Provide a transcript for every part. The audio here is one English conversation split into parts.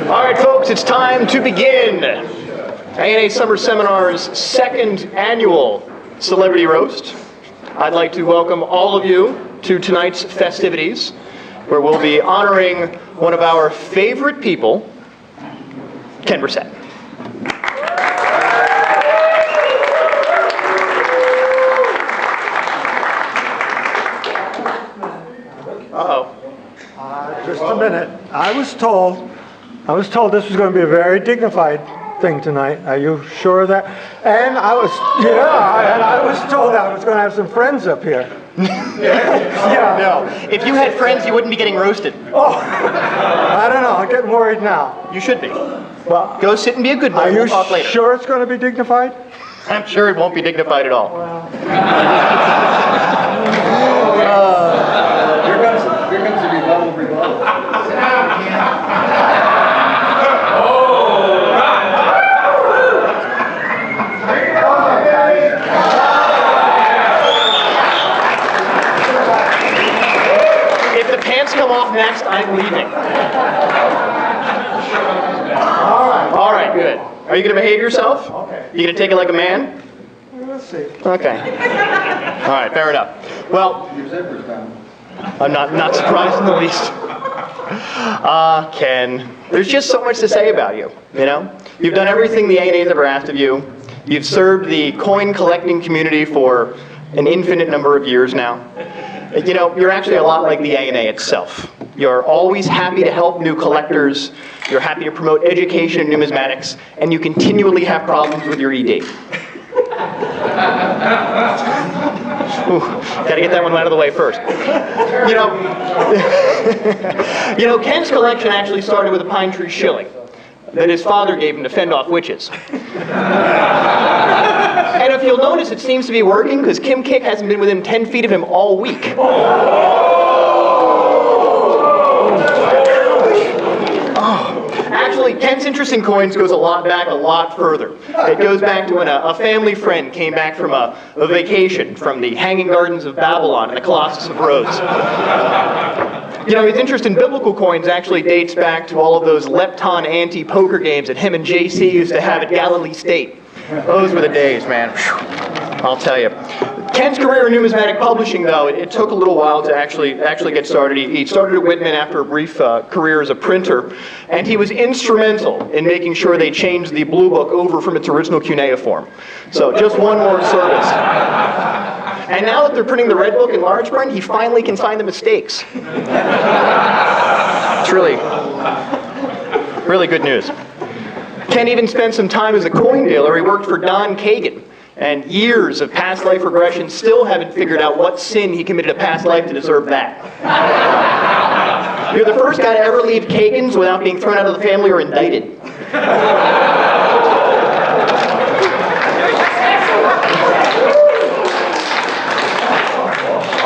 All right, folks, it's time to begin ANA Summer Seminar's second annual Celebrity Roast. I'd like to welcome all of you to tonight's festivities, where we'll be honoring one of our favorite people, Ken Bressett. Uh-oh. Just a minute. I was told this was going to be a very dignified thing tonight. Are you sure of that? And I was told I was going to have some friends up here. Yeah. No. If you had friends, you wouldn't be getting roasted. Oh, I don't know. I'm getting worried now. You should be. Well, Go sit and be a good boy. are you We'll talk later. sure it's going to be dignified? I'm sure it won't be dignified at all. Well, Here comes the rebuttal. If the pants come off next, I'm leaving. All right, good. Are you going to behave yourself? Okay. You going to take it like a man? let's see. Okay. All right, fair enough. Well, Your zipper's down. I'm not surprised in the least. Ken, there's just so much to say about you, you know? You've done everything the ANA's ever asked of you. You've served the coin collecting community for an infinite number of years now. You know, you're actually a lot like the ANA itself. You're always happy to help new collectors, you're happy to promote education in numismatics, and you continually have problems with your ED. Ooh, gotta get that one out of the way first. You know, Ken's collection actually started with a pine tree shilling that his father gave him to fend off witches. And if you'll notice, it seems to be working because Kim Kick hasn't been within 10 feet of him all week. Actually, Ken's interest in coins goes a lot further. It goes back to when a family friend came back from a vacation from the Hanging Gardens of Babylon and the Colossus of Rhodes. You know, his interest in biblical coins actually dates back to all of those Lepton anti-poker games that him and JC used to have at Galilee State. Those were the days, man. Whew. I'll tell you. Ken's career in numismatic publishing, though, it took a little while to actually get started. He started at Whitman after a brief career as a printer, and he was instrumental in making sure they changed the Blue Book over from its original cuneiform. So just one more service. And now that they're printing the Red Book in large print, he finally can find the mistakes. It's really good news. Ken even spent some time as a coin dealer. He worked for Don Kagan. And years of past life regression still haven't figured out what sin he committed a past life to deserve that. You're the first guy to ever leave Kagan's without being thrown out of the family or indicted.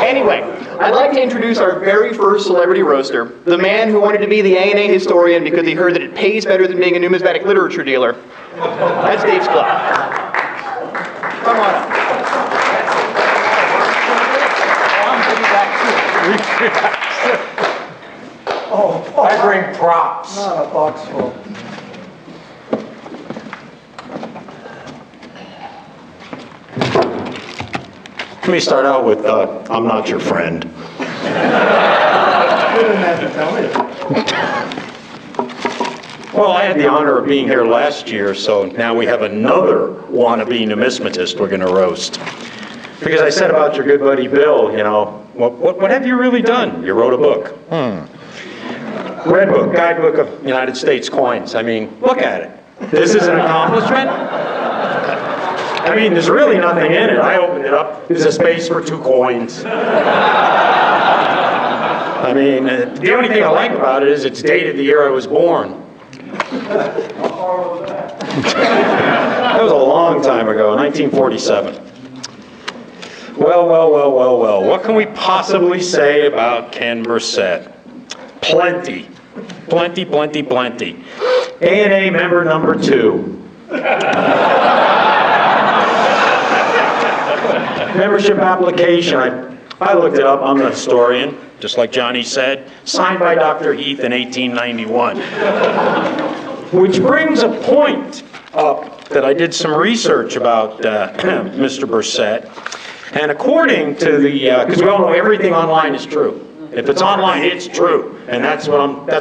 Anyway, I'd like to introduce our very first celebrity roaster, the man who wanted to be the ANA historian because he heard that it pays better than being a numismatic literature dealer. That's Dave Sklow. Come on up. Oh, I bring props. not a box full. Let me start out with, I'm not your friend. You didn't have to tell me. Well, I had the honor of being here last year, so now we have another wannabe numismatist we're going to roast. Because I said about your good buddy Bill, you know, what have you really done? You wrote a book. Red Book, Guidebook of United States Coins. I mean, look at it. This is an accomplishment? I mean, there's really nothing in it. I opened it up. There's a space for 2 coins. I mean, the only thing I like about it is it's dated the year I was born. That was a long time ago, 1947. Well. What can we possibly say about Ken Bressett? Plenty. ANA member number 2. Membership application. I looked it up. I'm an historian, just like Johnny said. Signed by Dr. Heath in 1891. Which brings a point up that I did some research about Mr. Bressett. And according to the, because we all know everything online is true. If it's online, it's true. And that's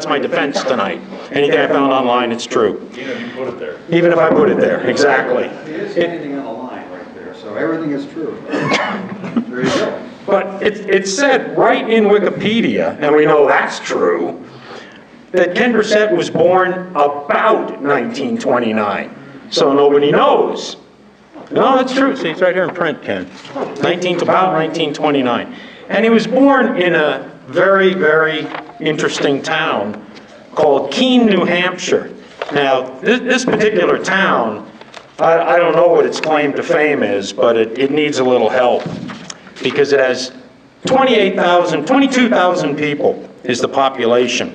my defense tonight. Anything I found online, it's true. Even if you put it there. Even if I put it there, exactly. It is anything on the line right there, so everything is true. There you go. But it's said right in Wikipedia, and we know that's true, that Ken Bressett was born about 1929. So nobody knows. No, that's true. See, it's right here in print, Ken. About 1929. And he was born in a very, very interesting town called Keene, New Hampshire. Now, this particular town, I don't know what its claim to fame is, but it needs a little help because it has 22,000 people is the population.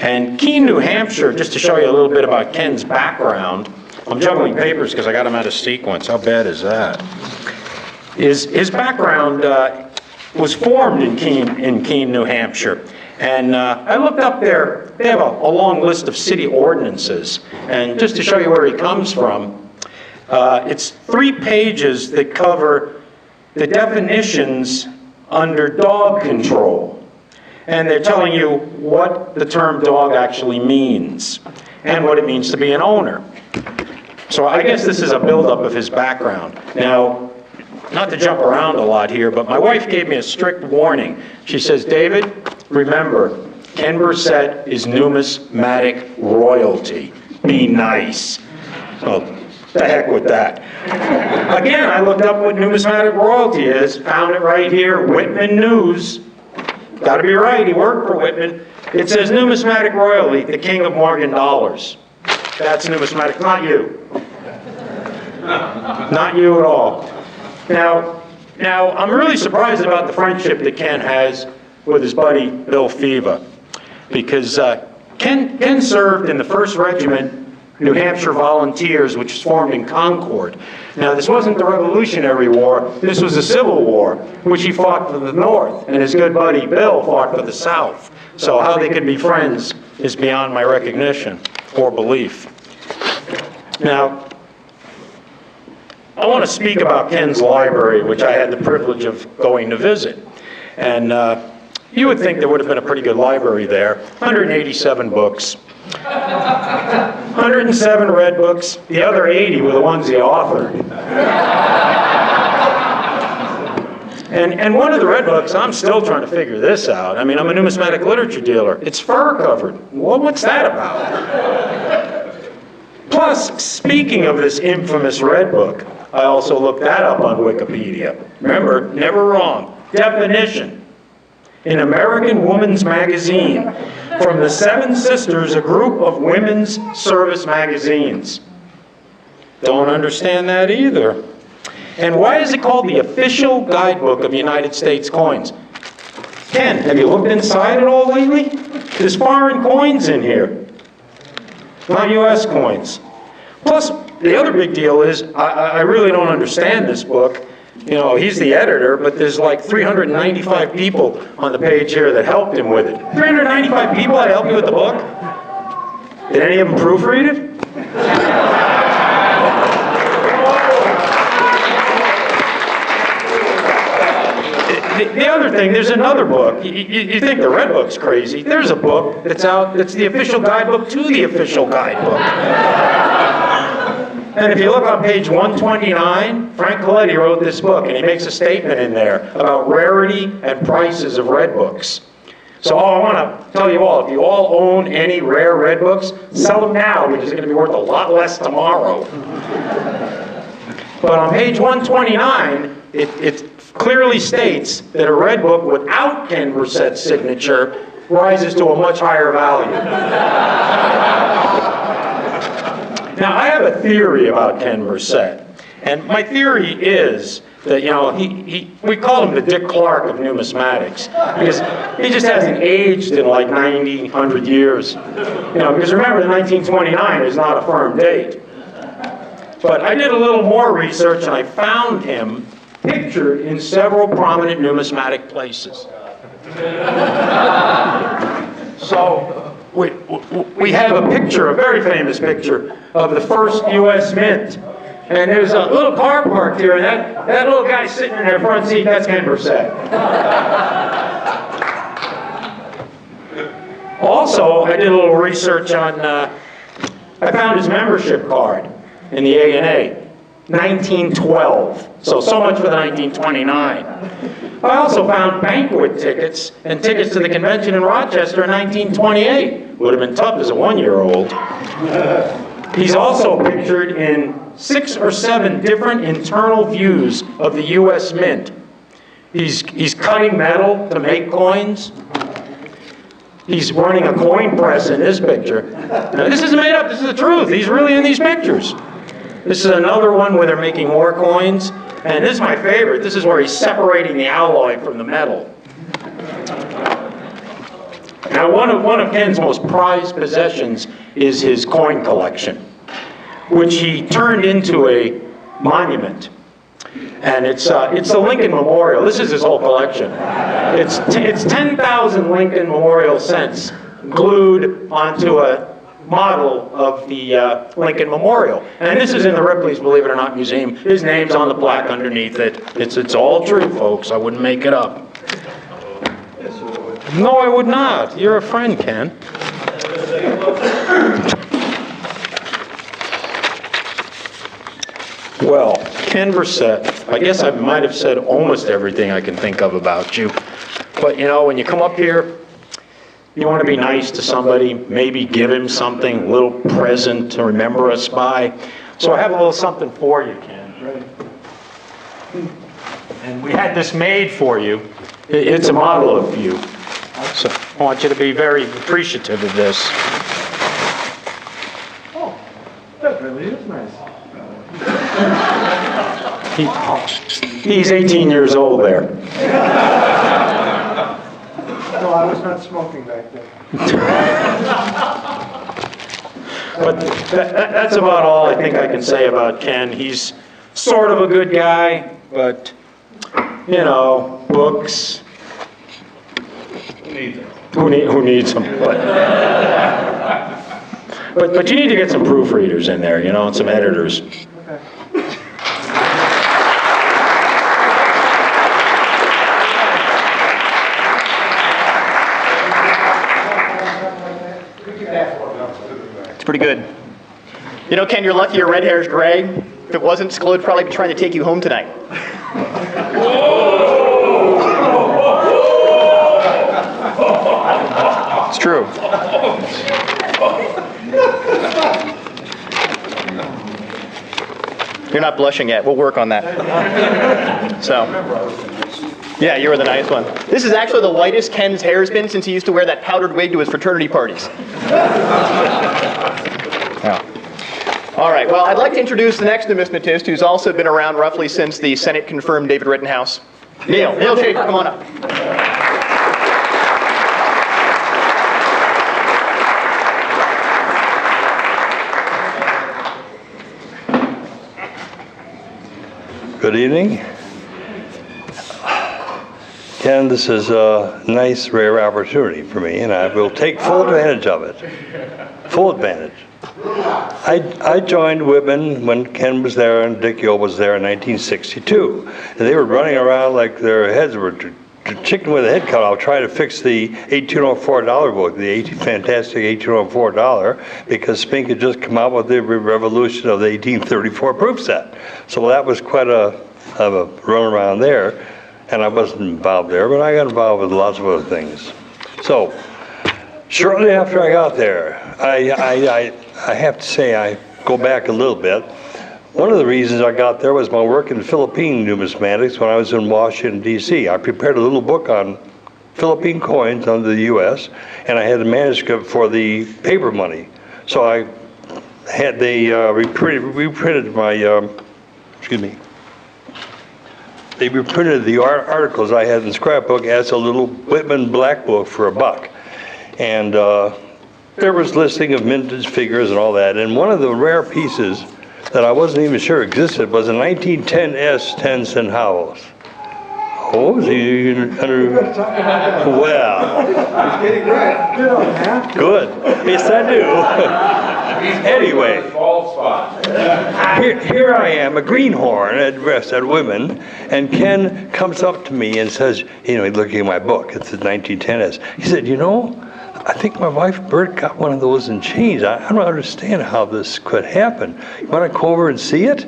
And Keene, New Hampshire, just to show you a little bit about Ken's background, I'm juggling papers because I got them out of sequence. How bad is that? His background was formed in Keene, New Hampshire. And I looked up there, they have a long list of city ordinances. And just to show you where he comes from, it's 3 pages that cover the definitions under dog control. And they're telling you what the term dog actually means and what it means to be an owner. So I guess this is a buildup of his background. Now, not to jump around a lot here, but my wife gave me a strict warning. She says, David, remember, Ken Bressett is numismatic royalty. Be nice. Well, the heck with that. Again, I looked up what numismatic royalty is, found it right here, Whitman News. Got to be right, he worked for Whitman. It says numismatic royalty, the king of Morgan dollars. That's numismatic, not you. Not you at all. Now, I'm really surprised about the friendship that Ken has with his buddy Bill Fivaz, because Ken served in the 1st Regiment New Hampshire Volunteers, which was formed in Concord. Now, this wasn't the Revolutionary War, this was the Civil War, which he fought for the North, and his good buddy Bill fought for the South. So how they could be friends is beyond my recognition or belief. Now, I want to speak about Ken's library, which I had the privilege of going to visit. And you would think there would have been a pretty good library there. 187 books. 107 red books. The other 80 were the ones he authored. And one of the red books, I'm still trying to figure this out. I mean, I'm a numismatic literature dealer. It's fur covered. Well, what's that about? Plus, speaking of this infamous red book, I also looked that up on Wikipedia. Remember, never wrong. Definition. In American Woman's Magazine, from the Seven Sisters, a group of women's service magazines. Don't understand that either. And why is it called the official guidebook of United States coins? Ken, have you looked inside at all lately? There's foreign coins in here, not U.S. coins. Plus, the other big deal is, I really don't understand this book. You know, he's the editor, but there's like 395 people on the page here that helped him with it. 395 people that helped you with the book? Did any of them proofread it? The other thing, there's another book. You think the red book's crazy. There's a book that's out, that's the official guidebook to the official guidebook. And if you look on page 129, Frank Coletti wrote this book, and he makes a statement in there about rarity and prices of red books. So I want to tell you all, if you all own any rare red books, sell them now, because they're going to be worth a lot less tomorrow. But on page 129, it clearly states that a red book without Ken Bressett's signature rises to a much higher value. Now, I have a theory about Ken Bressett, and my theory is that, you know, we call him the Dick Clark of numismatics, because he just hasn't aged in like 90, 100 years. You know, because remember, 1929 is not a firm date. But I did a little more research, and I found him pictured in several prominent numismatic places. So we have a picture, a very famous picture, of the first U.S. Mint. And there's a little car parked here, and that little guy sitting in their front seat, that's Ken Bressett. Also, I did a little research on, I found his membership card in the A&A, 1912. So much for the 1929. I also found banquet tickets and tickets to the convention in Rochester in 1928. Would have been tough as a one-year-old. He's also pictured in 6 or 7 different internal views of the U.S. Mint. He's cutting metal to make coins. He's running a coin press in this picture. Now, this isn't made up, this is the truth. He's really in these pictures. This is another one where they're making more coins. And this is my favorite. This is where he's separating the alloy from the metal. Now, one of Ken's most prized possessions is his coin collection, which he turned into a monument. And it's the Lincoln Memorial. This is his whole collection. It's 10,000 Lincoln Memorial cents glued onto a model of the Lincoln Memorial. And this is in the Ripley's Believe It or Not Museum. His name's on the plaque underneath it. It's all true, folks. I wouldn't make it up. No, I would not. You're a friend, Ken. Well, Ken Bressett, I guess I might have said almost everything I can think of about you. But, you know, when you come up here, you want to be nice to somebody, maybe give him something, a little present to remember us by. So I have a little something for you, Ken. And we had this made for you. It's a model of you. So I want you to be very appreciative of this. Oh, that really is nice. He's 18 years old there. No, I was not smoking back then. But that's about all I think I can say about Ken. He's sort of a good guy, but, you know, books. Who needs them? But you need to get some proofreaders in there, you know, and some editors. It's pretty good. You know, Ken, you're lucky your red hair's gray. If it wasn't, Sklow would probably be trying to take you home tonight. It's true. You're not blushing yet. We'll work on that. So, yeah, you were the nice one. This is actually the whitest Ken's hair has been since he used to wear that powdered wig to his fraternity parties. Yeah. All right, well, I'd like to introduce the next numismatist who's also been around roughly since the Senate confirmed David Rittenhouse. Neil Schafer, come on up. Good evening. Ken, this is a nice, rare opportunity for me, and I will take full advantage of it. Full advantage. I joined Whitman when Ken was there and Dick Yo was there in 1962. And they were running around like their heads were chicken with a head cut off trying to fix the $1804 book, the fantastic $1804, because Spink had just come out with the revolution of the 1834 proof set. So that was quite a run around there. And I wasn't involved there, but I got involved with lots of other things. So shortly after I got there, I have to say, I go back a little bit. One of the reasons I got there was my work in Philippine numismatics when I was in Washington, D.C. I prepared a little book on Philippine coins under the U.S., and I had a manuscript for the paper money. So I had reprinted my, they reprinted the articles I had in the scrapbook as a little Whitman black book for $1. And there was listing of mintage figures and all that. And one of the rare pieces that I wasn't even sure existed was a 1910S 10-cent house. Oh, is he under? Well, He's getting great. You don't have to. good. Yes, I do. Anyway, here I am, a greenhorn addressed at women, and Ken comes up to me and says, he's looking at my book. It's the 1910s. He said, I think my wife Bert got one of those and changed. I don't understand how this could happen. You want to go over and see it?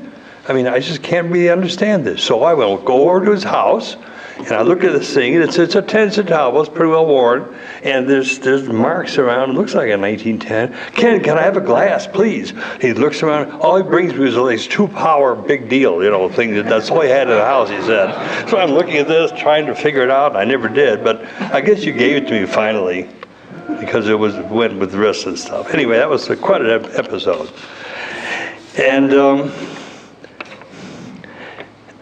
I just can't really understand this. So I will go over to his house, and I look at this thing, and it's a 10-cent towel. It's pretty well worn, and there's marks around. It looks like a 1910. Ken, can I have a glass, please? He looks around. All he brings me is this 2-power big deal, thing. That's all he had in the house, he said. So I'm looking at this, trying to figure it out. I never did, but I guess you gave it to me finally, because it went with the rest of the stuff. Anyway, that was quite an episode. And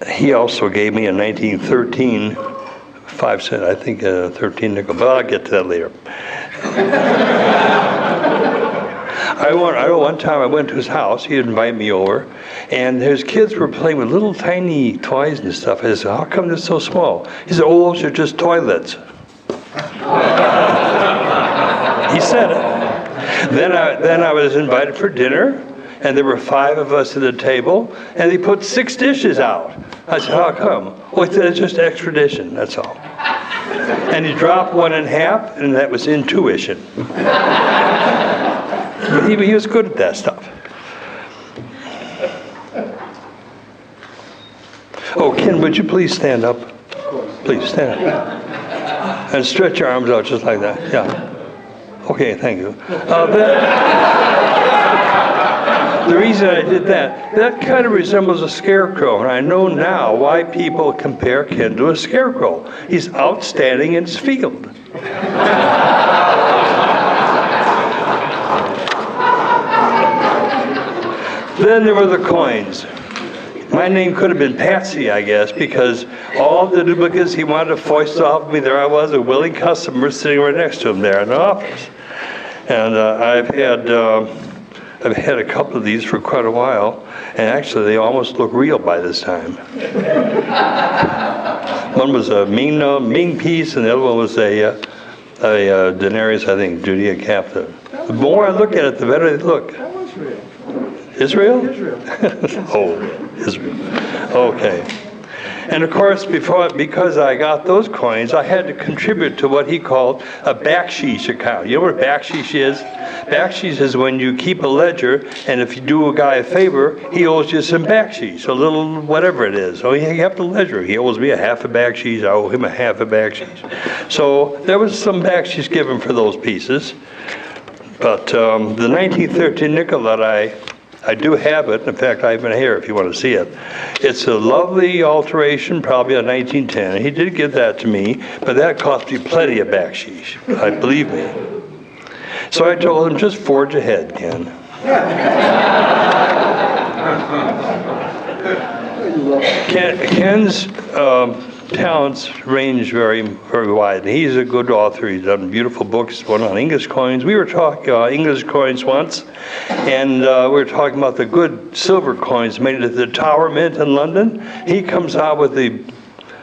he also gave me a 1913 5-cent, I think 13 nickel, but I'll get to that later. I know one time I went to his house, he'd invite me over, and his kids were playing with little tiny toys and stuff. I said, how come they're so small? He said, those are just toilets. He said it. Then I was invited for dinner, and there were 5 of us at the table, and they put 6 dishes out. I said, how come? Well, he said, it's just extradition, that's all. And he dropped one in half, and that was intuition. But he was good at that stuff. Oh, Ken, would you please stand up? Please stand up. And stretch your arms out just like that. Yeah. Okay, thank you. The reason I did that kind of resembles a scarecrow, and I know now why people compare Ken to a scarecrow. He's outstanding in his field. Then there were the coins. My name could have been Patsy, I guess, because all the duplicates he wanted to foist off me, there I was, a willing customer sitting right next to him there in the office. And I've had a couple of these for quite a while, and actually they almost look real by this time. One was a Ming piece, and the other one was a denarius, I think, Judea captive. The more I look at it, the better they look. That was real. Israel? Israel. Oh, Israel. Okay. And of course, because I got those coins, I had to contribute to what he called a backsheesh account. You know what backsheesh is? Backsheesh is when you keep a ledger, and if you do a guy a favor, he owes you some backsheesh, a little whatever it is. So you have to ledger. He owes me a half a backsheesh, I owe him a half a backsheesh. So there was some backsheesh given for those pieces. But the 1913 nickel that I do have it. In fact, I have it here if you want to see it. It's a lovely alteration, probably a 1910. He did give that to me, but that cost me plenty of backsheesh, believe me. So I told him, just forge ahead, Ken. Ken's talents range very, very wide. He's a good author. He's done beautiful books, one on English coins. We were talking English coins once, and we were talking about the good silver coins made at the Tower Mint in London. He comes out with the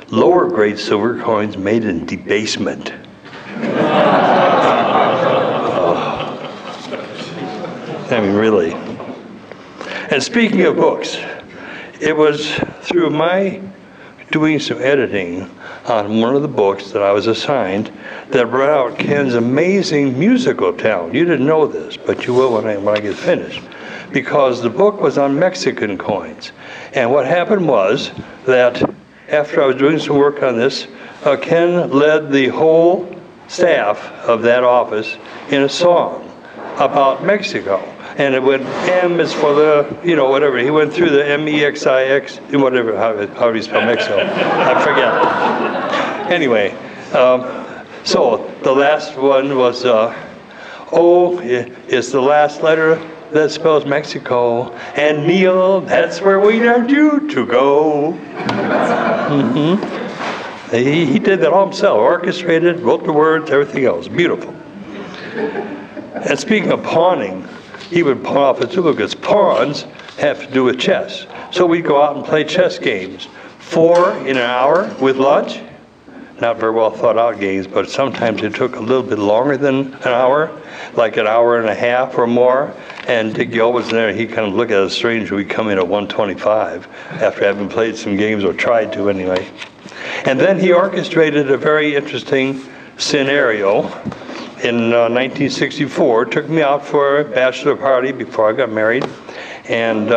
lower grade silver coins made in debasement. Really. And speaking of books, it was through my doing some editing on one of the books that I was assigned that brought out Ken's amazing musical talent. You didn't know this, but you will when I get finished. Because the book was on Mexican coins. And what happened was that after I was doing some work on this, Ken led the whole staff of that office in a song about Mexico. And it went, M is for the, whatever. He went through the M-E-X-I-X, whatever, how do you spell Mexico? I forget. Anyway, so the last one was, O is the last letter that spells Mexico. And Neil, that's where we need you to go. Mm-hmm. He did that all himself, orchestrated, wrote the words, everything else. Beautiful. And speaking of pawning, he would pawn off his duplicates. Pawns have to do with chess. So we'd go out and play chess games. 4 in an hour with lunch. Not very well thought out games, but sometimes it took a little bit longer than an hour, like an hour and a half or more. And Dickie always there, he kind of looked at us strange when we come in at 1:25 after having played some games, or tried to anyway. And then he orchestrated a very interesting scenario in 1964. Took me out for a bachelor party before I got married. And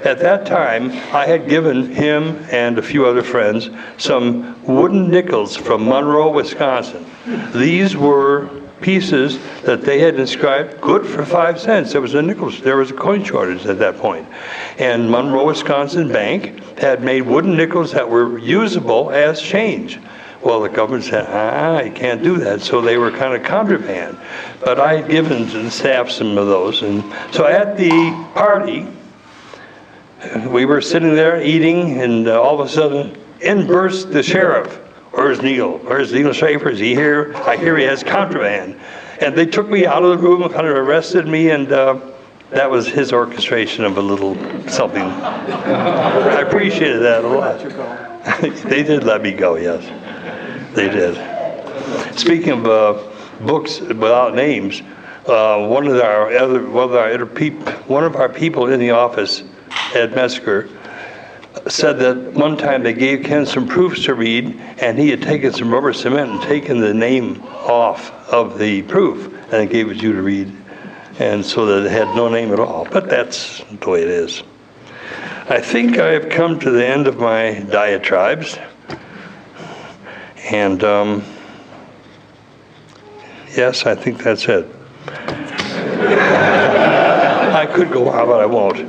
at that time, I had given him and a few other friends some wooden nickels from Monroe, Wisconsin. These were pieces that they had inscribed good for 5 cents. There was a coin shortage at that point. And Monroe, Wisconsin Bank had made wooden nickels that were usable as change. Well, the government said, you can't do that. So they were kind of contraband. But I had given the staff some of those. And so at the party, we were sitting there eating, and all of a sudden, in burst the sheriff. Where's Neil? Where's Neil Schafer? Is he here? I hear he has contraband. And they took me out of the room and kind of arrested me, and that was his orchestration of a little something. I appreciated that a lot. They did let me go, yes. They did. Speaking of books without names, one of our people in the office, Ed Mesker, said that one time they gave Ken some proofs to read, and he had taken some rubber cement and taken the name off of the proof and gave it to you to read, and so that it had no name at all. But that's the way it is. I think I have come to the end of my diatribes, and yes, I think that's it. I could go on, but I won't.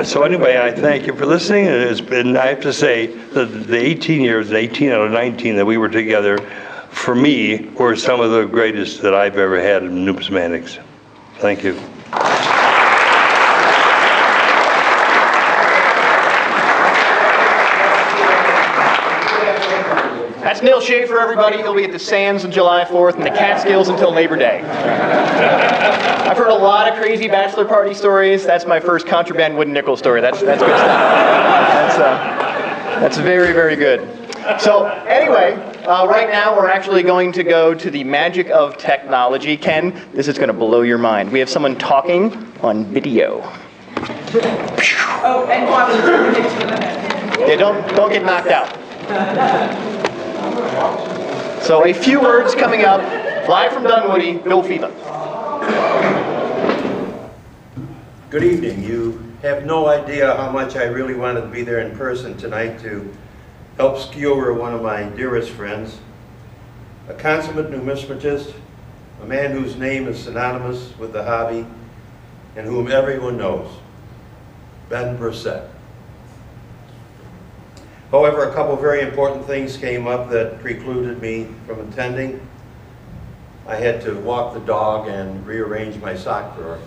So anyway, I thank you for listening. It has been, I have to say, that the 18 out of 19 that we were together, for me, were some of the greatest that I've ever had in numismatics. Thank you. That's Neil Schafer, everybody. He'll be at the Sands on July 4th and the Catskills until Labor Day. I've heard a lot of crazy bachelor party stories. That's my first contraband wooden nickel story. That's good stuff. That's very, very good. So anyway, right now we're actually going to go to the magic of technology. Ken, this is going to blow your mind. We have someone talking on video. Oh, and one was Yeah, don't get knocked out. So a few words coming up, live from Dunwoody, Bill Fivaz. Good evening. You have no idea how much I really wanted to be there in person tonight to help Schaer, one of my dearest friends, a consummate numismatist, a man whose name is synonymous with the hobby and whom everyone knows, Ken Bressett. However, a couple very important things came up that precluded me from attending. I had to walk the dog and rearrange my sock drawer.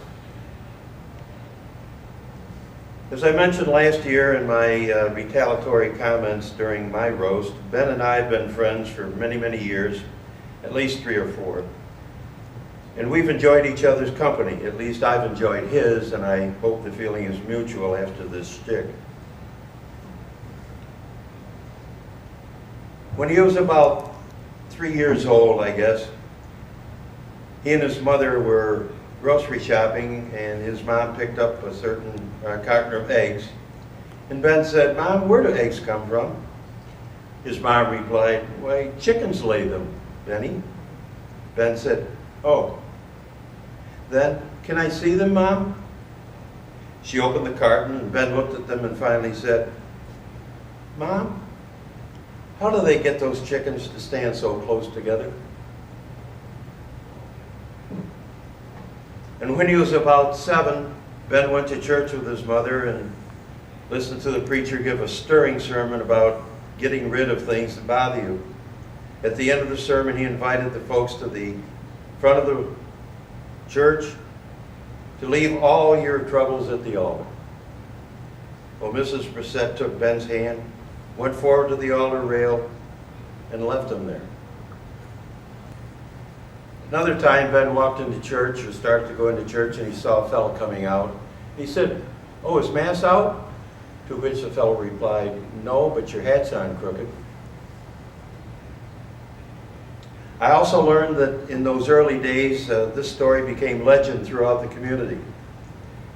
As I mentioned last year in my retaliatory comments during my roast, Ben and I have been friends for many, many years, at least 3 or 4. And we've enjoyed each other's company. At least I've enjoyed his, and I hope the feeling is mutual after this shtick. When he was about 3 years old, I guess, he and his mother were grocery shopping, and his mom picked up a certain carton of eggs. And Ben said, "Mom, where do eggs come from?" His mom replied, "Why, chickens lay them, Benny." Ben said, "Oh, then can I see them, Mom?" She opened the carton, and Ben looked at them and finally said, "Mom, how do they get those chickens to stand so close together?" And when he was about 7, Ben went to church with his mother and listened to the preacher give a stirring sermon about getting rid of things that bother you. At the end of the sermon, he invited the folks to the front of the church to leave all your troubles at the altar. Well, Mrs. Bressett took Ben's hand, went forward to the altar rail, and left him there. Another time, Ben walked into church, or started to go into church, and he saw a fellow coming out. He said, "Oh, is Mass out?" To which the fellow replied, "No, but your hat's on crooked." I also learned that in those early days, this story became legend throughout the community.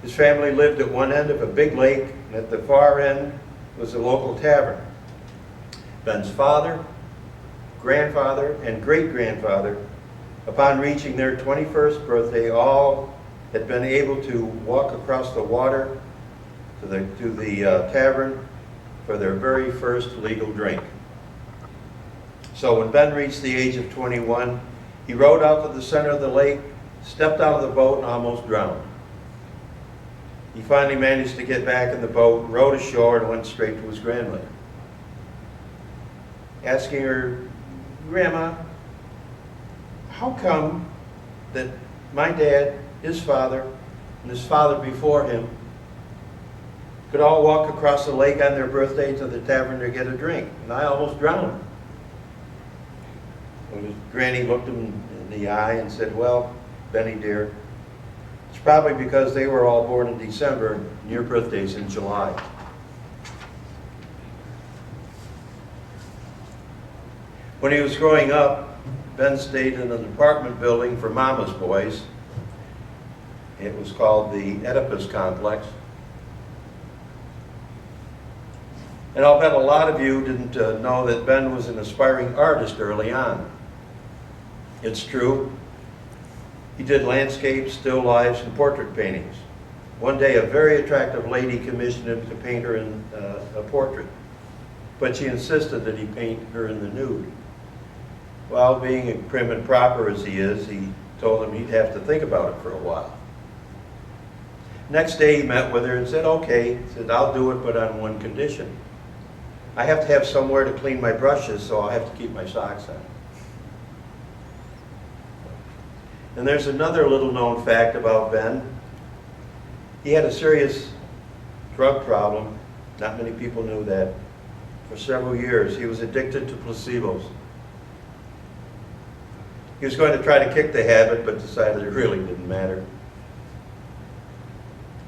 His family lived at one end of a big lake, and at the far end was a local tavern. Ben's father, grandfather, and great-grandfather, upon reaching their 21st birthday, all had been able to walk across the water to the tavern for their very first legal drink. So when Ben reached the age of 21, he rowed out to the center of the lake, stepped out of the boat, and almost drowned. He finally managed to get back in the boat, rowed ashore, and went straight to his grandmother, asking her, "Grandma, how come that my dad, his father, and his father before him could all walk across the lake on their birthday to the tavern to get a drink, and I almost drowned?" And his granny looked him in the eye and said, "Well, Benny dear, it's probably because they were all born in December and your birthday's in July." When he was growing up, Ben stayed in an apartment building for mama's boys. It was called the Oedipus Complex. And I'll bet a lot of you didn't know that Ben was an aspiring artist early on. It's true. He did landscapes, still lifes, and portrait paintings. One day, a very attractive lady commissioned him to paint her in a portrait, but she insisted that he paint her in the nude. Well, being prim and proper as he is, he told him he'd have to think about it for a while. Next day, he met with her and said, "Okay," he said, "I'll do it, but on one condition. I have to have somewhere to clean my brushes, so I'll have to keep my socks on." And there's another little known fact about Ben. He had a serious drug problem. Not many people knew that. For several years, he was addicted to placebos. He was going to try to kick the habit, but decided it really didn't matter.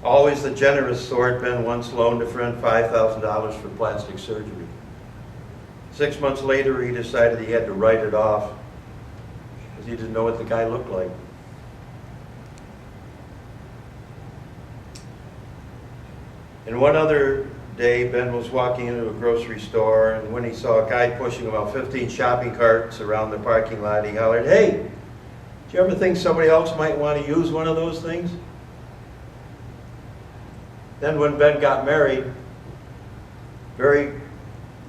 Always the generous sort, Ben once loaned a friend $5,000 for plastic surgery. 6 months later, he decided he had to write it off because he didn't know what the guy looked like. And one other day, Ben was walking into a grocery store, and when he saw a guy pushing about 15 shopping carts around the parking lot, he hollered, "Hey, do you ever think somebody else might want to use one of those things?" Then when Ben got married, very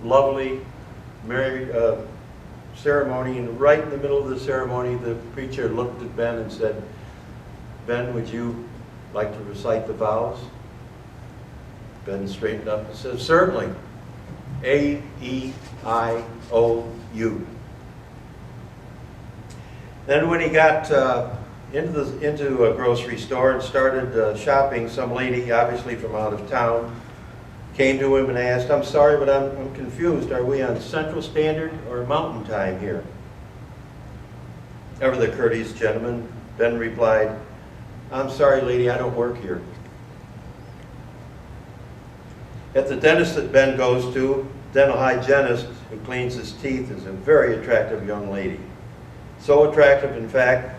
lovely marriage ceremony, and right in the middle of the ceremony, the preacher looked at Ben and said, "Ben, would you like to recite the vows?" Ben straightened up and said, "Certainly. A-E-I-O-U." Then when he got into a grocery store and started shopping, some lady, obviously from out of town, came to him and asked, "I'm sorry, but I'm confused. Are we on Central Standard or Mountain Time here?" Ever the courteous gentleman, Ben replied, "I'm sorry, lady, I don't work here." At the dentist that Ben goes to, dental hygienist who cleans his teeth is a very attractive young lady. So attractive, in fact,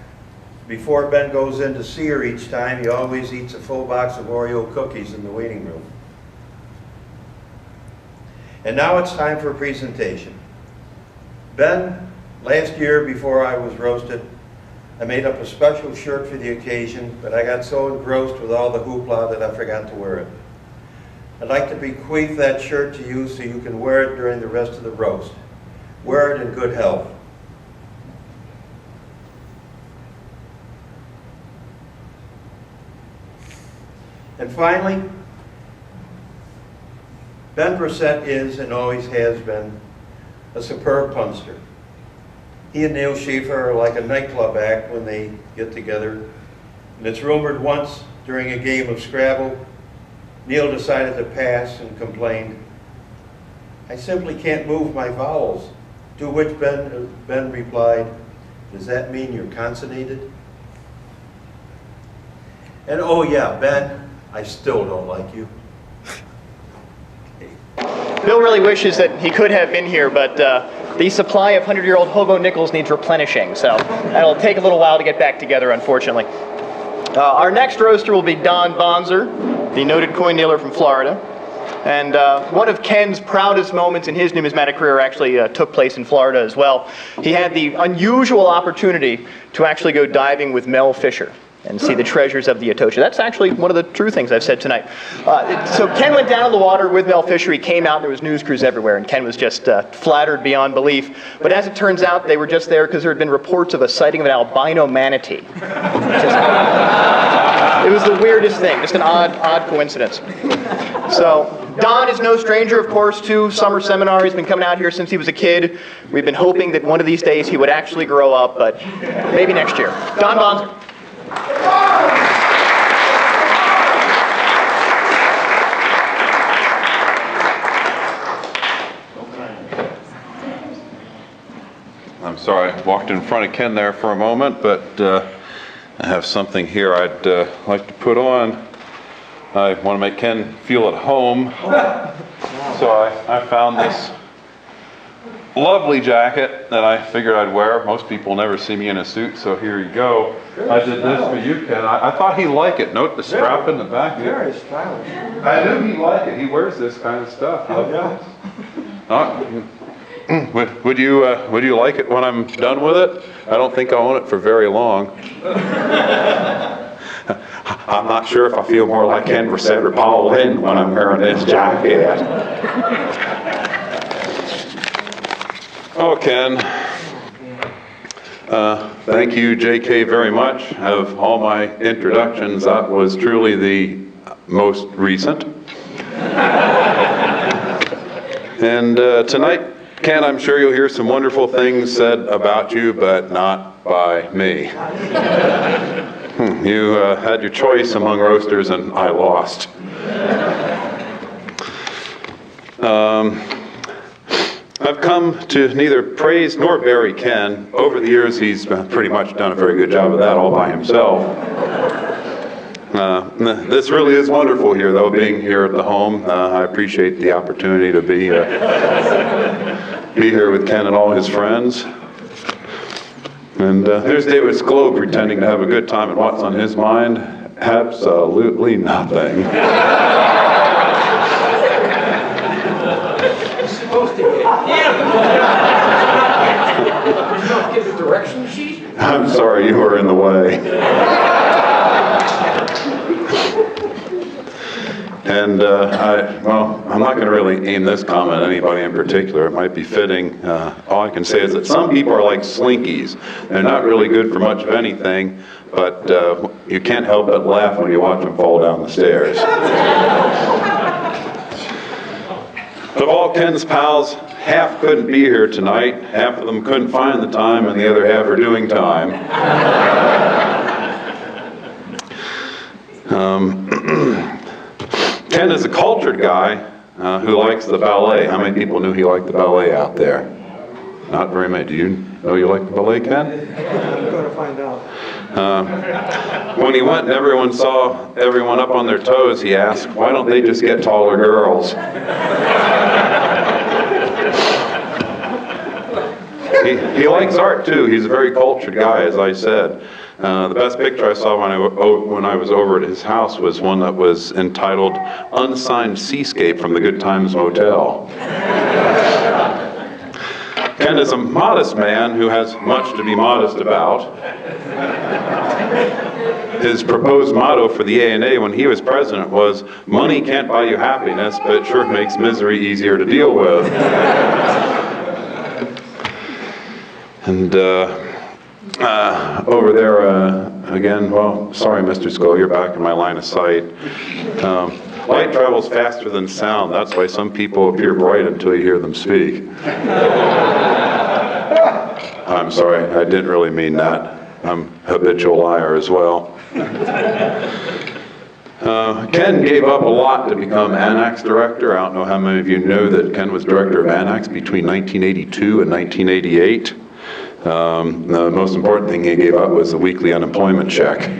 before Ben goes in to see her each time, he always eats a full box of Oreo cookies in the waiting room. And now it's time for a presentation. Ben, last year before I was roasted, I made up a special shirt for the occasion, but I got so engrossed with all the hoopla that I forgot to wear it. I'd like to bequeath that shirt to you so you can wear it during the rest of the roast. Wear it in good health. And finally, Ben Bressett is and always has been a superb punster. He and Neil Shafer are like a nightclub act when they get together. And it's rumored once during a game of Scrabble, Neil decided to pass and complained, "I simply can't move my vowels." To which Ben replied, "Does that mean you're consonnated?" And oh yeah, Ben, I still don't like you. Bill really wishes that he could have been here, but the supply of 100-year-old hobo nickels needs replenishing, so that'll take a little while to get back together, unfortunately. Our next roaster will be Don Bonser, the noted coin dealer from Florida. And one of Ken's proudest moments in his numismatic career actually took place in Florida as well. He had the unusual opportunity to actually go diving with Mel Fisher and see the treasures of the Etocha. That's actually one of the true things I've said tonight. So Ken went down in the water with Mel Fisher. He came out, and there was news crews everywhere, and Ken was just flattered beyond belief. But as it turns out, they were just there because there had been reports of a sighting of an albino manatee. It was the weirdest thing, just an odd coincidence. So Don is no stranger, of course, to summer seminar. He's been coming out here since he was a kid. We've been hoping that one of these days he would actually grow up, but maybe next year. Don Bonser. I'm sorry, I walked in front of Ken there for a moment, but I have something here I'd like to put on. I want to make Ken feel at home, so I found this lovely jacket that I figured I'd wear. Most people never see me in a suit, so here you go. I did this for you, Ken. I thought he'd like it. Note the strap in the back. Very stylish. I knew he'd like it. He wears this kind of stuff. Would you like it when I'm done with it? I don't think I'll own it for very long. I'm not sure if I feel more like Ken Bressett or Paul Lynde when I'm wearing this jacket. Oh, Ken. Thank you, JK, very much. Of all my introductions, that was truly the most recent. And tonight, Ken, I'm sure you'll hear some wonderful things said about you, but not by me. You had your choice among roasters, and I lost. I've come to neither praise nor bury Ken. Over the years, he's pretty much done a very good job of that all by himself. This really is wonderful here, though, being here at the home. I appreciate the opportunity to be here with Ken and all his friends. And there's David Sklow pretending to have a good time, and what's on his mind? Absolutely nothing. He's supposed to get the direction sheet? I'm sorry, you were in the way. And I'm not going to really aim this comment at anybody in particular. It might be fitting. All I can say is that some people are like slinkies. They're not really good for much of anything, but you can't help but laugh when you watch them fall down the stairs. Of all Ken's pals, half couldn't be here tonight. Half of them couldn't find the time, and the other half are doing time. Ken is a cultured guy who likes the ballet. How many people knew he liked the ballet out there? Not very many. Do you know you like the ballet, Ken? I'm going to find out. When he went and everyone saw everyone up on their toes, he asked, why don't they just get taller girls? He likes art too. He's a very cultured guy, as I said. The best picture I saw when I was over at his house was one that was entitled Unsigned Seascape from the Good Times Motel. Ken is a modest man who has much to be modest about. His proposed motto for the ANA when he was president was, money can't buy you happiness, but it sure makes misery easier to deal with. And over there, again, well, sorry, Mr. Sklow, you're back in my line of sight. Light travels faster than sound. That's why some people appear bright until you hear them speak. I'm sorry, I didn't really mean that. I'm a habitual liar as well. Ken gave up a lot to become Annex director. I don't know how many of you know that Ken was director of Annex between 1982 and 1988. The most important thing he gave up was the weekly unemployment check.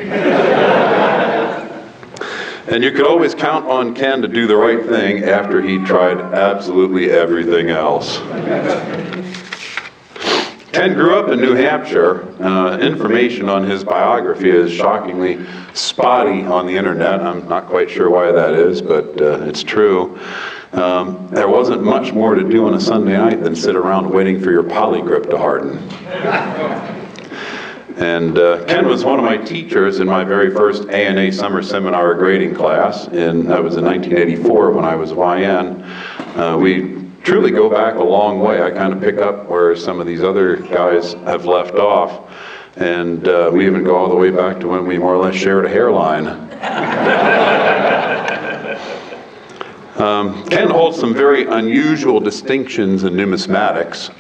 And you could always count on Ken to do the right thing after he tried absolutely everything else. Ken grew up in New Hampshire. Information on his biography is shockingly spotty on the internet. I'm not quite sure why that is, but it's true. There wasn't much more to do on a Sunday night than sit around waiting for your polygrip to harden. And Ken was one of my teachers in my very first A&A summer seminar grading class. That was in 1984 when I was YN. We truly go back a long way. I kind of pick up where some of these other guys have left off. And we even go all the way back to when we more or less shared a hairline. Ken holds some very unusual distinctions in numismatics.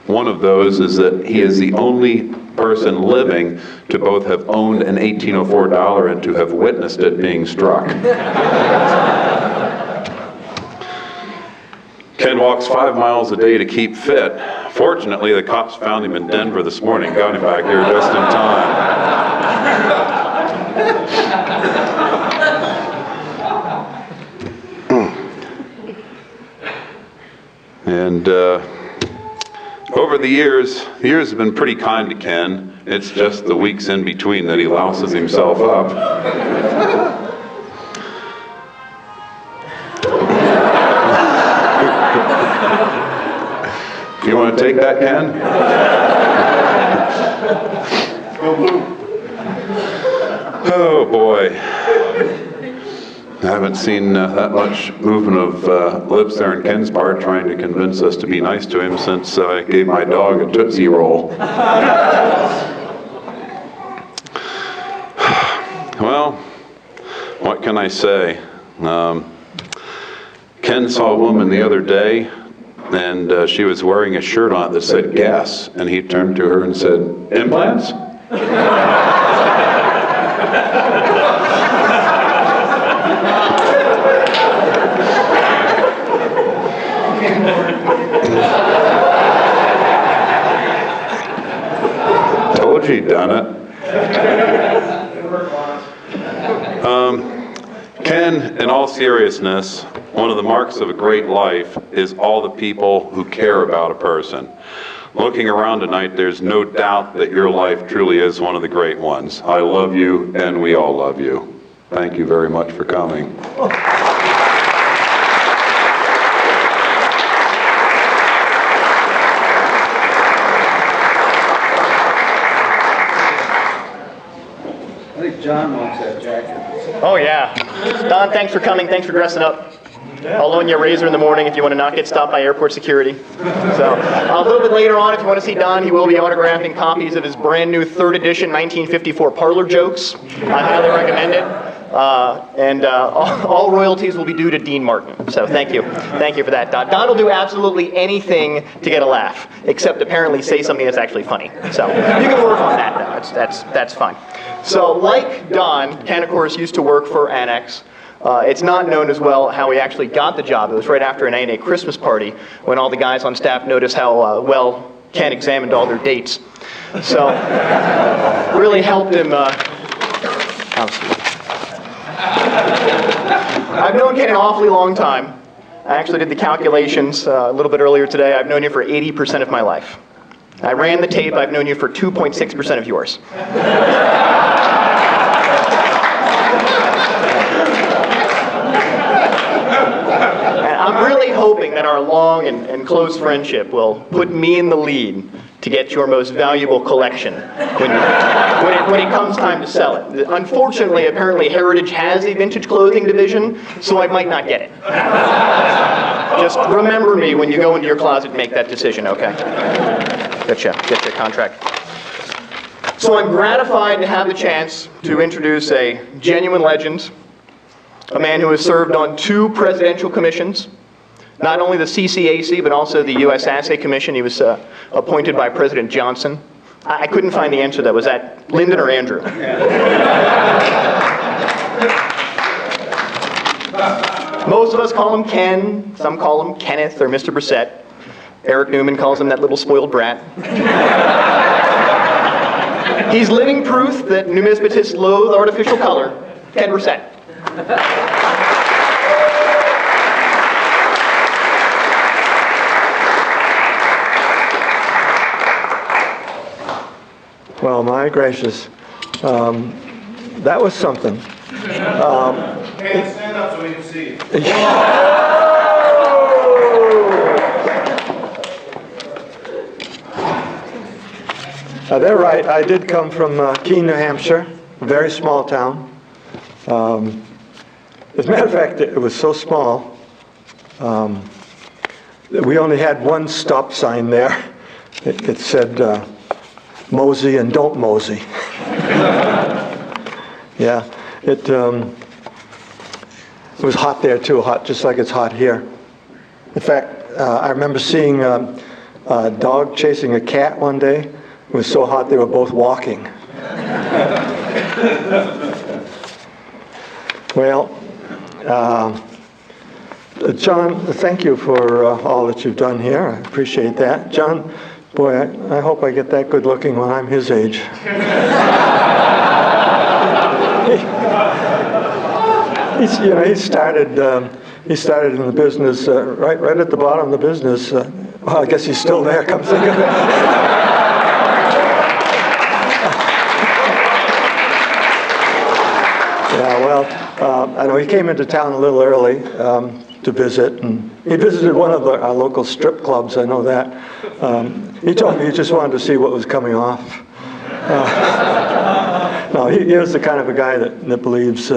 One of those is that he is the only person living to both have owned an 1804 dollar and to have witnessed it being struck. Ken walks 5 miles a day to keep fit. Fortunately, the cops found him in Denver this morning, got him back here just in time. And over the years have been pretty kind to Ken. It's just the weeks in between that he louses himself up. You want to take that, Ken? Oh boy. I haven't seen that much movement of lips there in Ken's part trying to convince us to be nice to him since I gave my dog a Tootsie Roll. Well, what can I say? Ken saw a woman the other day, and she was wearing a shirt on it that said gas, and he turned to her and said, "Implants?" Told you he'd done it. Ken, in all seriousness, one of the marks of a great life is all the people who care about a person. Looking around tonight, there's no doubt that your life truly is one of the great ones. I love you, and we all love you. Thank you very much for coming. I think John wants that jacket. Oh yeah. Don, thanks for coming. Thanks for dressing up. I'll loan you a razor in the morning if you want to not get stopped by airport security. So a little bit later on, if you want to see Don, he will be autographing copies of his brand new 3rd edition 1954 Parlor Jokes. I highly recommend it. All royalties will be due to Dean Martin. So thank you. Thank you for that, Don. Don will do absolutely anything to get a laugh, except apparently say something that's actually funny. So you can work on that, though. That's fine. So like Don, Ken, of course, used to work for Annex. It's not known as well how he actually got the job. It was right after an A&A Christmas party when all the guys on staff noticed how well Ken examined all their dates. So really helped him. I've known Ken an awfully long time. I actually did the calculations a little bit earlier today. I've known you for 80% of my life. I ran the tape. I've known you for 2.6% of yours. I'm really hoping that our long and close friendship will put me in the lead to get your most valuable collection when it comes time to sell it. Unfortunately, apparently Heritage has a vintage clothing division, so I might not get it. Just remember me when you go into your closet and make that decision, okay? Get your contract. So I'm gratified to have the chance to introduce a genuine legend, a man who has served on 2 presidential commissions, not only the CCAC, but also the U.S. Assay Commission. He was appointed by President Johnson. I couldn't find the answer, though. Was that Lyndon or Andrew? Most of us call him Ken. Some call him Kenneth or Mr. Bressett. Eric Newman calls him that little spoiled brat. He's living proof that numismatists loathe artificial color. Ken Bressett. Well, my gracious, that was something. Stand up so we can see you. They're right. I did come from Keene, New Hampshire, a very small town. As a matter of fact, it was so small that we only had one stop sign there. It said, mosey and don't mosey. Yeah, it was hot there too, hot just like it's hot here. In fact, I remember seeing a dog chasing a cat one day. It was so hot they were both walking. Well, John, thank you for all that you've done here. I appreciate that. John, boy, I hope I get that good looking when I'm his age. He started in the business right at the bottom of the business. Well, I guess he's still there, come think of it. Yeah, well, I know he came into town a little early to visit, and he visited one of our local strip clubs, I know that. He told me he just wanted to see what was coming off. No, he was the kind of a guy that believes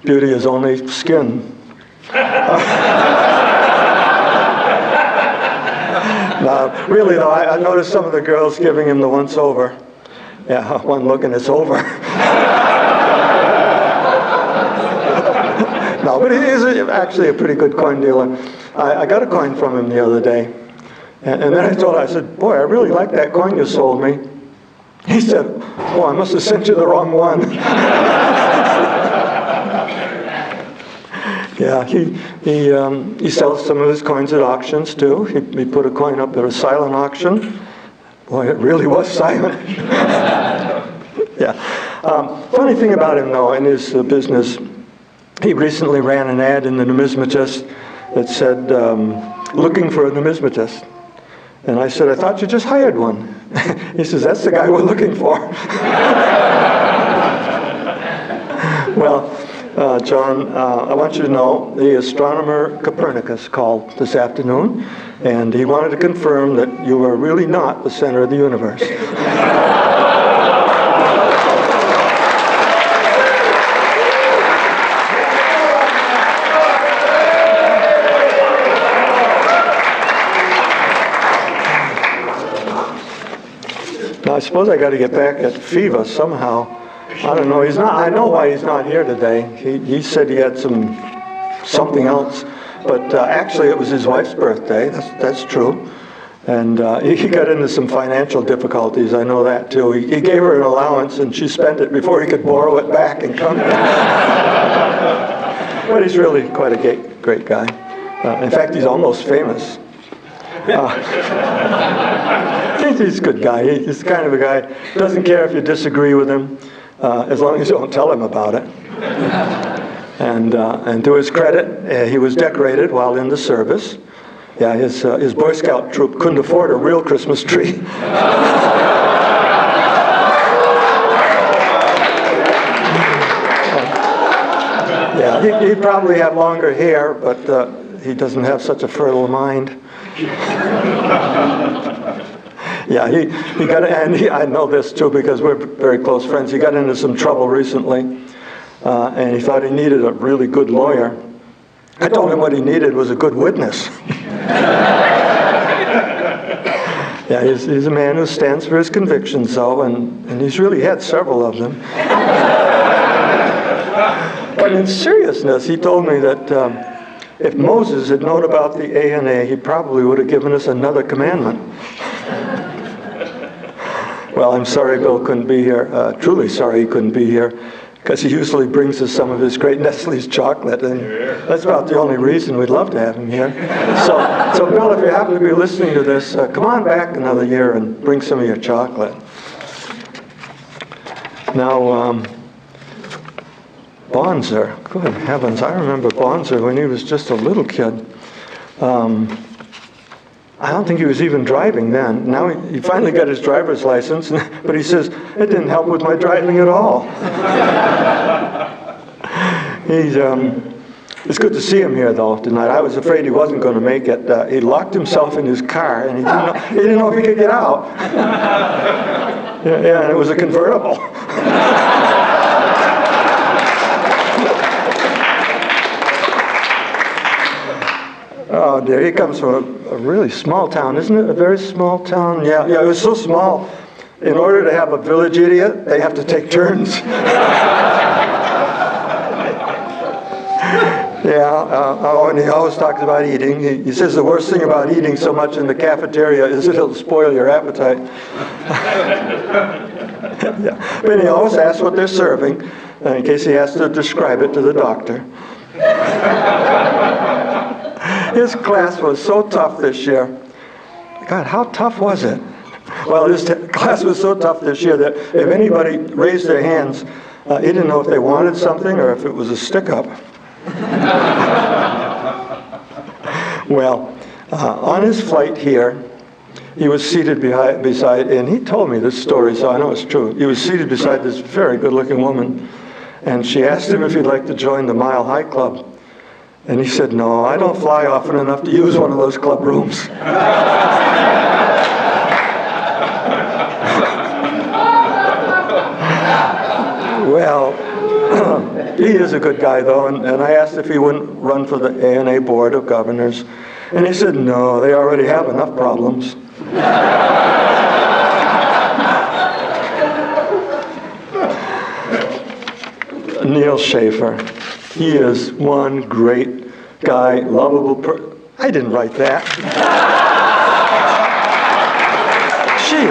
beauty is only skin. No, really though, I noticed some of the girls giving him the once over. Yeah, one look and it's over. No, but he's actually a pretty good coin dealer. I got a coin from him the other day. And then I told him, I said, boy, I really like that coin you sold me. He said, oh, I must have sent you the wrong one. Yeah, he sells some of his coins at auctions too. He put a coin up at a silent auction. Boy, it really was silent. Yeah. Funny thing about him though, in his business, he recently ran an ad in the Numismatist that said, looking for a numismatist. And I said, I thought you just hired one. He says, that's the guy we're looking for. Well, John, I want you to know the astronomer Copernicus called this afternoon, and he wanted to confirm that you are really not the center of the universe. Now, I suppose I got to get back at Fivaz somehow. I don't know. He's not. I know why he's not here today. He said he had something else, but actually it was his wife's birthday. That's true, and he got into some financial difficulties. I know that too. He gave her an allowance, and she spent it before he could borrow it back and come. But he's really quite a great guy. In fact, he's almost famous. He's a good guy. He's the kind of a guy who doesn't care if you disagree with him, as long as you don't tell him about it. And to his credit, he was decorated while in the service. Yeah, his Boy Scout troop couldn't afford a real Christmas tree. Yeah, he'd probably have longer hair, but he doesn't have such a fertile mind. Yeah, he got, and I know this too because we're very close friends. He got into some trouble recently, and he thought he needed a really good lawyer. I told him what he needed was a good witness. Yeah, he's a man who stands for his convictions, though, and he's really had several of them. But in seriousness, he told me that if Moses had known about the A&A, he probably would have given us another commandment. Well, I'm sorry Bill couldn't be here. Truly sorry he couldn't be here, because he usually brings us some of his great Nestle's chocolate, and that's about the only reason we'd love to have him here. So Bill, if you happen to be listening to this, come on back another year and bring some of your chocolate. Now, Bonser. Good heavens, I remember Bonser when he was just a little kid. I don't think he was even driving then. Now he finally got his driver's license, but he says, it didn't help with my driving at all. It's good to see him here, though, tonight. I was afraid he wasn't going to make it. He locked himself in his car, and he didn't know if he could get out. Yeah, and it was a convertible. Oh, dear, he comes from a really small town, isn't it? A very small town? Yeah, it was so small. In order to have a village idiot, they have to take turns. And he always talks about eating. He says the worst thing about eating so much in the cafeteria is it'll spoil your appetite. But he always asks what they're serving, in case he has to describe it to the doctor. His class was so tough this year. God, how tough was it? Well, his class was so tough this year that if anybody raised their hands, he didn't know if they wanted something or if it was a stick-up. Well, on his flight here, he was seated beside, and he told me this story, so I know it's true. He was seated beside this very good-looking woman, and she asked him if he'd like to join the Mile High Club. And he said, no, I don't fly often enough to use one of those club rooms. Well, he is a good guy, though, and I asked if he wouldn't run for the ANA Board of Governors. And he said, no, they already have enough problems. Neil Shafer. He is one great guy, lovable person. I didn't write that. Gee.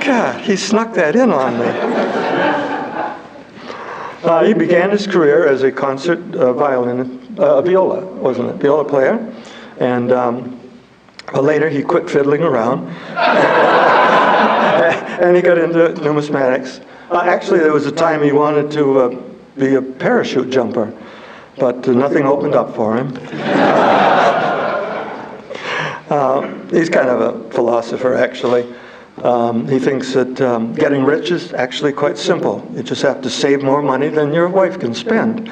God, he snuck that in on me. He began his career as a concert viola, wasn't it? Viola player. And later he quit fiddling around. And he got into numismatics. Actually, there was a time he wanted to be a parachute jumper, but nothing opened up for him. He's kind of a philosopher, actually. He thinks that getting rich is actually quite simple. You just have to save more money than your wife can spend.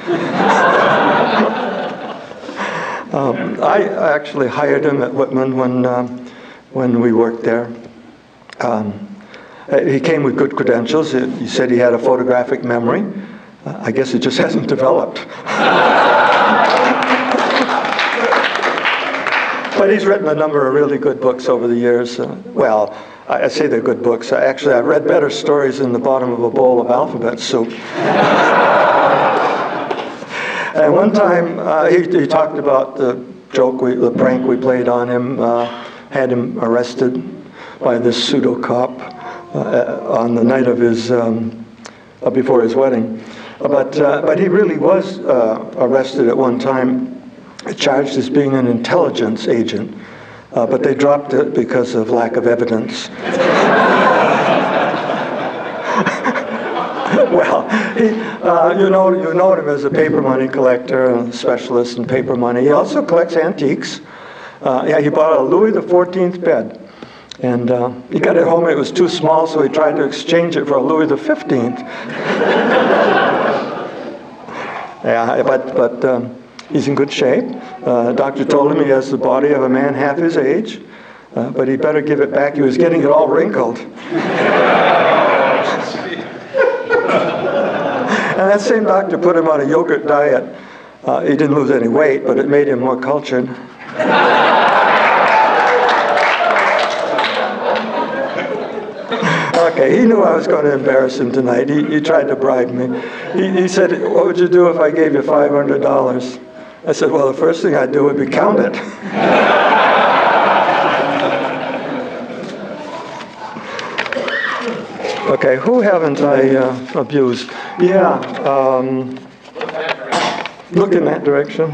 I actually hired him at Whitman when we worked there. He came with good credentials. He said he had a photographic memory. I guess it just hasn't developed. But he's written a number of really good books over the years. Well, I say they're good books. Actually, I've read better stories in the bottom of a bowl of alphabet soup. And one time, he talked about the prank we played on him, had him arrested by this pseudo-cop. On the night of his, before his wedding. But he really was arrested at one time, charged as being an intelligence agent, but they dropped it because of lack of evidence. Well, you know him as a paper money collector, a specialist in paper money. He also collects antiques. He bought a Louis XIV bed. And he got it home, it was too small, so he tried to exchange it for a Louis XV. But he's in good shape. The doctor told him he has the body of a man half his age, but he better give it back. He was getting it all wrinkled. And that same doctor put him on a yogurt diet. He didn't lose any weight, but it made him more cultured. Okay, he knew I was going to embarrass him tonight. He tried to bribe me. He said, what would you do if I gave you $500? I said, well, the first thing I'd do would be count it. Okay, who haven't I abused? Yeah, look in that direction.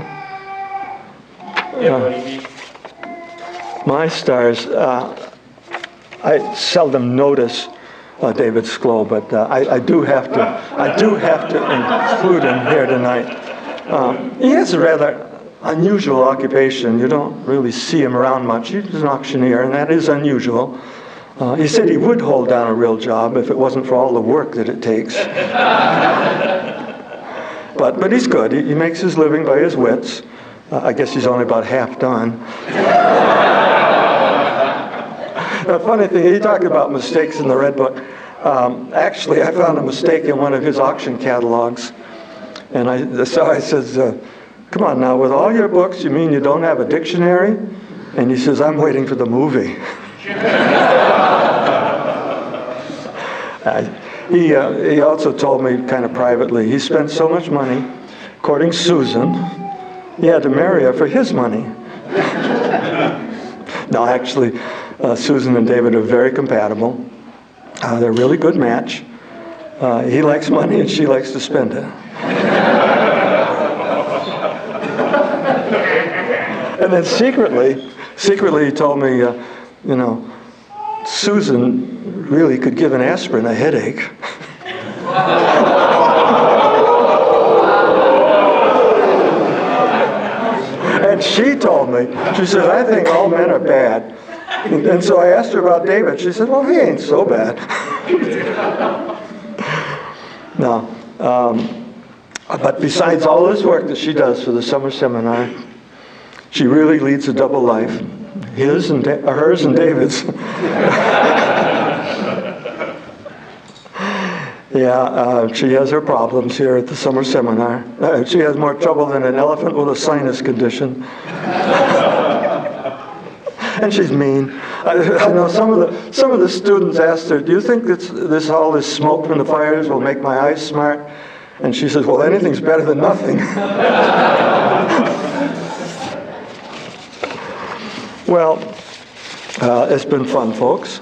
My stars, I seldom notice David Sklow, but I do have to include him here tonight. He has a rather unusual occupation. You don't really see him around much. He's an auctioneer, and that is unusual. He said he would hold down a real job if it wasn't for all the work that it takes. But he's good. He makes his living by his wits. I guess he's only about half done. The funny thing, he talked about mistakes in the Red Book. Actually, I found a mistake in one of his auction catalogs. And so I says, come on now, with all your books, you mean you don't have a dictionary? And he says, I'm waiting for the movie. He also told me kind of privately, he spent so much money courting Susan, he had to marry her for his money. No, actually, Susan and David are very compatible. They're a really good match. He likes money and she likes to spend it. And then secretly he told me, Susan really could give an aspirin a headache. And she told me, she said, I think all men are bad. And so I asked her about David. She said, well, he ain't so bad. No. But besides all this work that she does for the summer seminar, she really leads a double life. Hers and David's. Yeah, she has her problems here at the summer seminar. She has more trouble than an elephant with a sinus condition. And she's mean. I know some of the students asked her, do you think all this smoke from the fires will make my eyes smart? And she says, well, anything's better than nothing. Well, it's been fun, folks.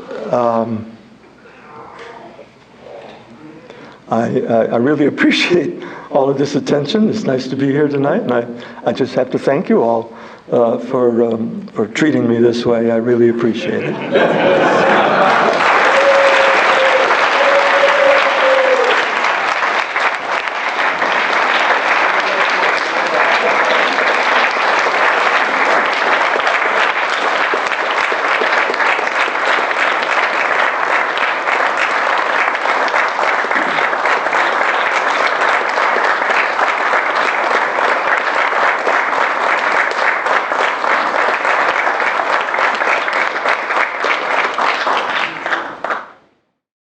I really appreciate all of this attention. It's nice to be here tonight, and I just have to thank you all for treating me this way. I really appreciate it.